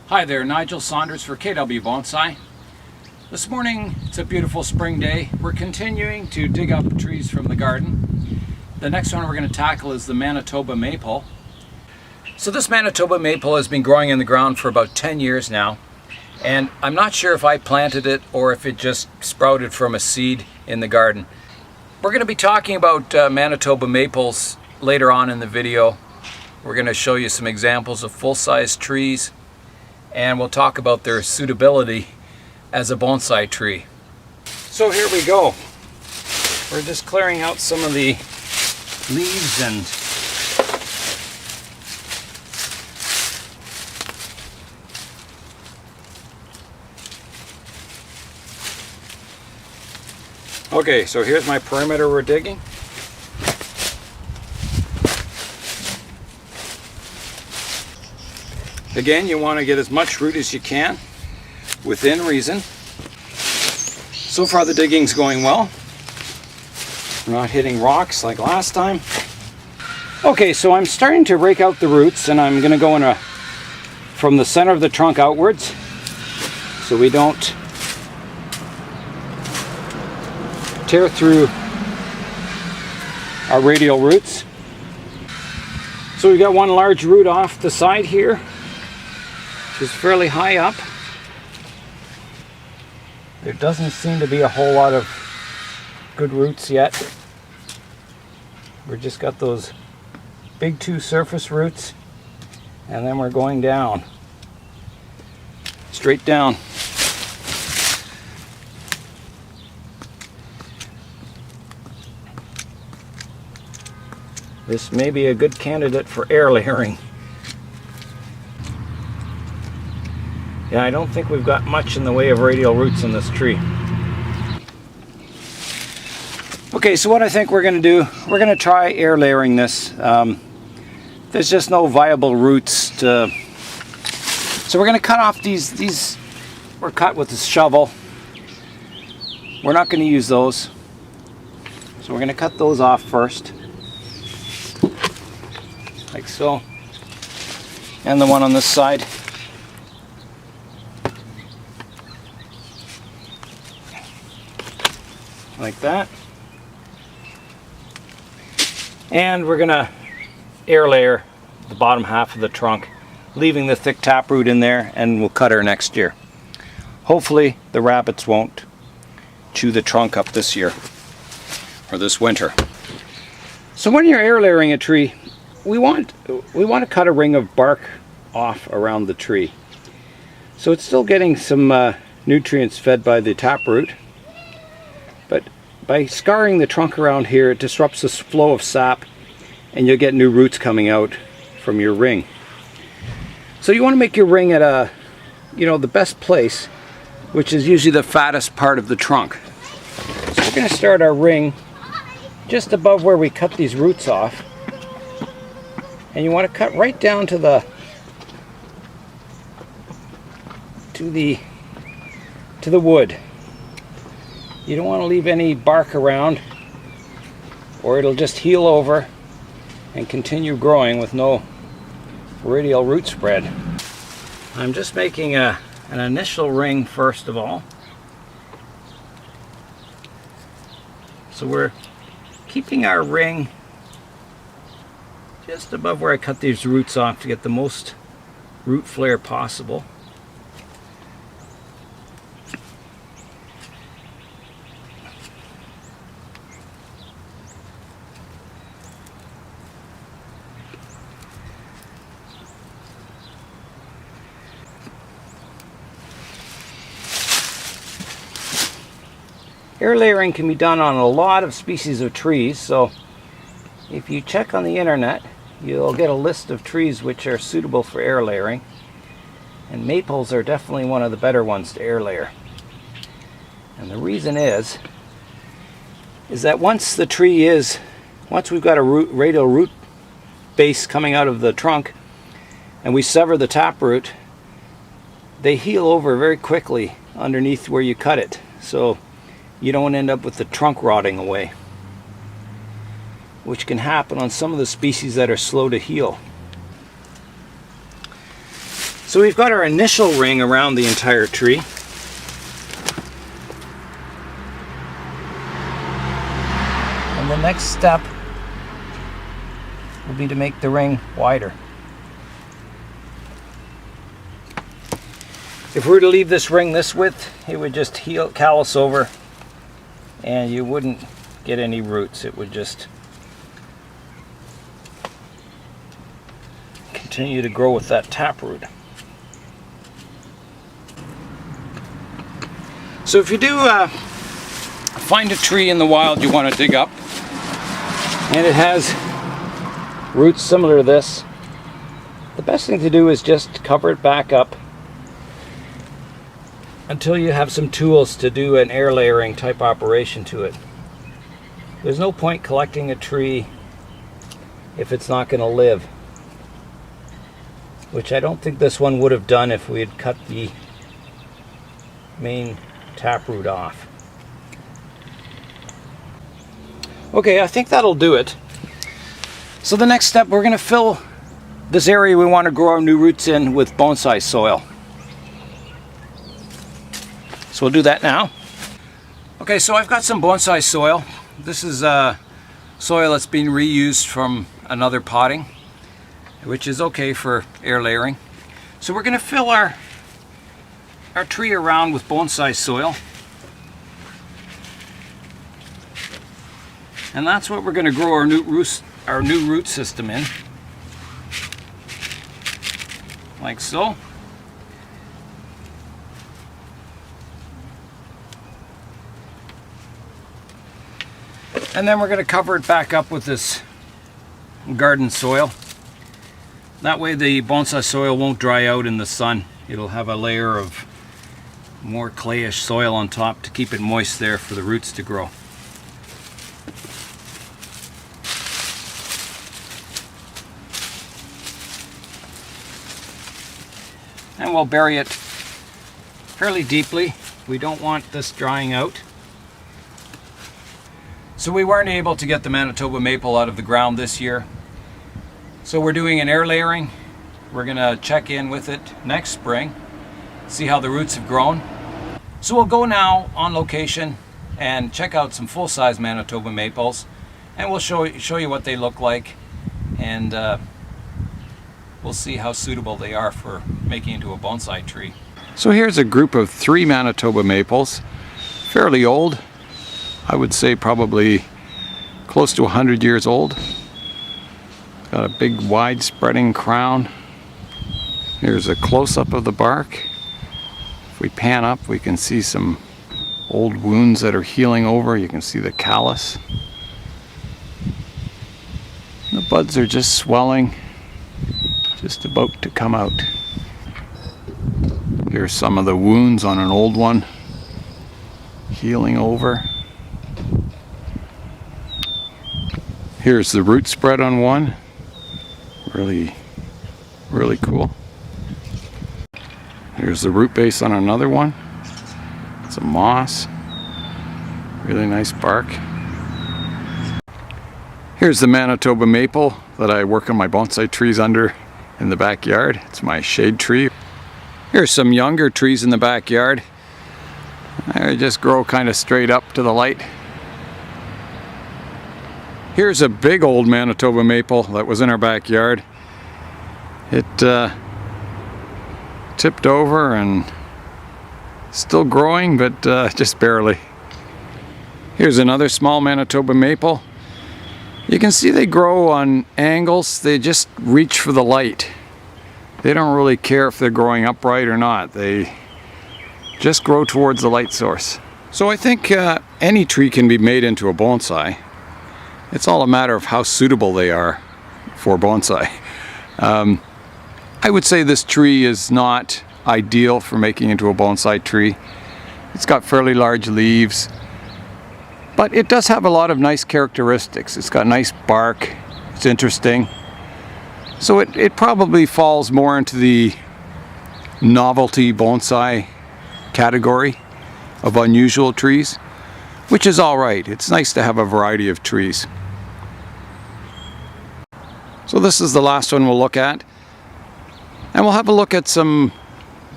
Hi there, Nigel Saunders for KW Bonsai. This morning, it's a beautiful spring day. We're continuing to dig up trees from the garden. The next one we're going to tackle is the Manitoba maple. So this Manitoba maple has been growing in the ground for about 10 years now. And I'm not sure if I planted it or if it just sprouted from a seed in the garden. We're going to be talking about Manitoba maples later on in the video. We're going to show you some examples of full-size trees, and we'll talk about their suitability as a bonsai tree. So here we go. We're just clearing out some of the leaves and okay, so here's my perimeter we're digging. Again, you want to get as much root as you can, within reason. So far the digging's going well. We're not hitting rocks like last time. Okay, so I'm starting to rake out the roots, and I'm going to go from the center of the trunk outwards, so we don't tear through our radial roots. So we've got one large root off the side here, which is fairly high up. There doesn't seem to be a whole lot of good roots yet. We've just got those big two surface roots, and then we're going down, straight down. This may be a good candidate for air layering. Yeah, I don't think we've got much in the way of radial roots in this tree. Okay, so what I think we're going to do, we're going to try air layering this. There's just no viable roots to... So we're going to cut off these were cut with a shovel. We're not going to use those. So we're going to cut those off first. Like so. And the one on this side. Like that. And we're gonna air layer the bottom half of the trunk, leaving the thick taproot in there, and we'll cut her next year. Hopefully the rabbits won't chew the trunk up this year or this winter. So when you're air layering a tree, we want to cut a ring of bark off around the tree, so it's still getting some nutrients fed by the taproot. But by scarring the trunk around here, it disrupts the flow of sap, and you'll get new roots coming out from your ring. So you want to make your ring at the best place, which is usually the fattest part of the trunk. So we're going to start our ring just above where we cut these roots off, and you want to cut right down to the wood. You don't want to leave any bark around, or it'll just heal over and continue growing with no radial root spread. I'm just making an initial ring first of all. So we're keeping our ring just above where I cut these roots off to get the most root flare possible. Air layering can be done on a lot of species of trees, so if you check on the internet, you'll get a list of trees which are suitable for air layering, and maples are definitely one of the better ones to air layer. And the reason is that once we've got a radial root base coming out of the trunk, and we sever the taproot, they heal over very quickly underneath where you cut it. So you don't end up with the trunk rotting away, which can happen on some of the species that are slow to heal. So So we've got our initial ring around the entire tree. And the next step will be to make the ring wider. If we were to leave this ring this width, it would just callus over and you wouldn't get any roots. It would just continue to grow with that taproot. So if you do find a tree in the wild you want to dig up and it has roots similar to this, the best thing to do is just cover it back up until you have some tools to do an air layering type operation to it. There's no point collecting a tree if it's not going to live, which I don't think this one would have done if we had cut the main taproot off. Okay, I think that'll do it. So the next step, we're going to fill this area we want to grow our new roots in with bonsai soil. So we'll do that now. Okay, so I've got some bonsai soil. This is soil that's been reused from another potting, which is okay for air layering. So we're going to fill our tree around with bonsai soil. And that's what we're going to grow our new root system in. Like so. And then we're going to cover it back up with this garden soil. That way the bonsai soil won't dry out in the sun. It'll have a layer of more clayish soil on top to keep it moist there for the roots to grow. And we'll bury it fairly deeply. We don't want this drying out. So we weren't able to get the Manitoba maple out of the ground this year. So we're doing an air layering. We're going to check in with it next spring, see how the roots have grown. So we'll go now on location and check out some full-size Manitoba maples, and we'll show you what they look like, and we'll see how suitable they are for making into a bonsai tree. So here's a group of 3 Manitoba maples, fairly old. I would say probably close to 100 years old. Got a big wide spreading crown. Here's a close-up of the bark. If we pan up, we can see some old wounds that are healing over. You can see the callus. The buds are just swelling, just about to come out. Here's some of the wounds on an old one, healing over. Here's the root spread on one. Really cool. Here's the root base on another one. It's a moss. Really nice bark. Here's the Manitoba maple that I work on my bonsai trees under in the backyard. It's my shade tree. Here's some younger trees in the backyard. They just grow kind of straight up to the light. Here's a big old Manitoba maple that was in our backyard. It tipped over and still growing, but just barely. Here's another small Manitoba maple. You can see they grow on angles. They just reach for the light. They don't really care if they're growing upright or not. They just grow towards the light source. So I think any tree can be made into a bonsai. It's all a matter of how suitable they are for bonsai. I would say this tree is not ideal for making into a bonsai tree. It's got fairly large leaves, but it does have a lot of nice characteristics. It's got nice bark, it's interesting. So it probably falls more into the novelty bonsai category of unusual trees, which is all right. It's nice to have a variety of trees. So this is the last one we'll look at. And we'll have a look at some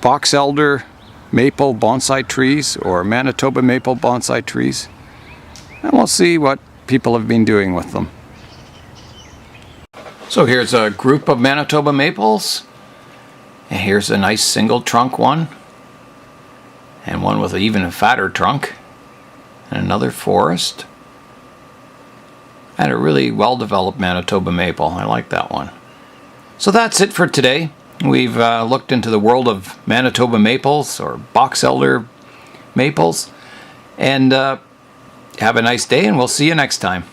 box elder maple bonsai trees or Manitoba maple bonsai trees. And we'll see what people have been doing with them. So here's a group of Manitoba maples. And here's a nice single trunk one. And one with even a fatter trunk. And another forest. And a really well-developed Manitoba maple. I like that one. So that's it for today. We've looked into the world of Manitoba maples or box elder maples. And have a nice day, and we'll see you next time.